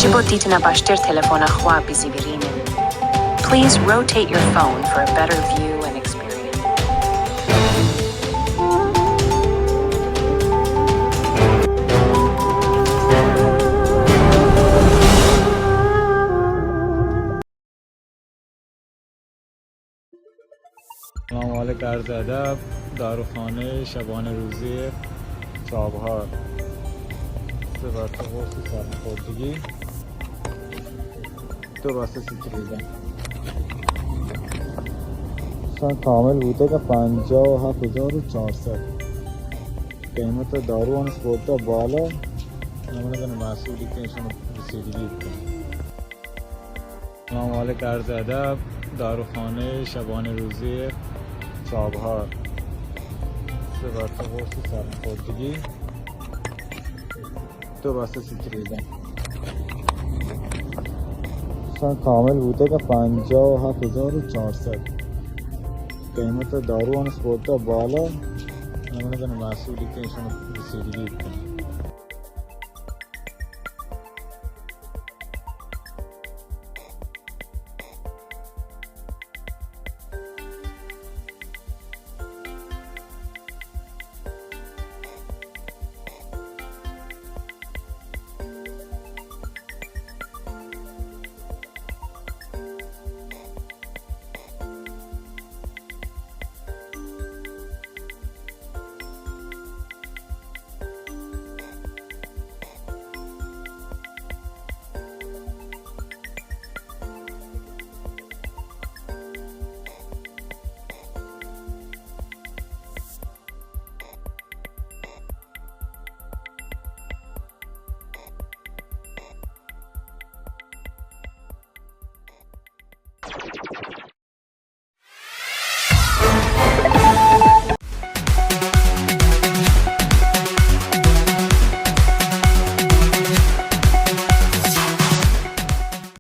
Yajibu titna bashtir telefona khwa bizibirine. Please rotate your phone for a better view and experience. مامال عرض ادب داروخانه شبانه روزی چابهار 3 بسته قرص سرماخوردگی 2 بسته سیتریزن دوستان کامل بوده که 57400 قیمت دارو هنوز برده بالا نمیدونه مسئولی که ایشون رسیدگی کنه. مامال عرض ادب داروخانه شبانه روزی چابهار 3 بسته قرص سرماخوردگی 2 بسته سیتریزن دوستان کامل بوده که 57400 قیمت دارو هنوز برده بالا نمیدونه مسئولی که ایشون رسیدگی کنه.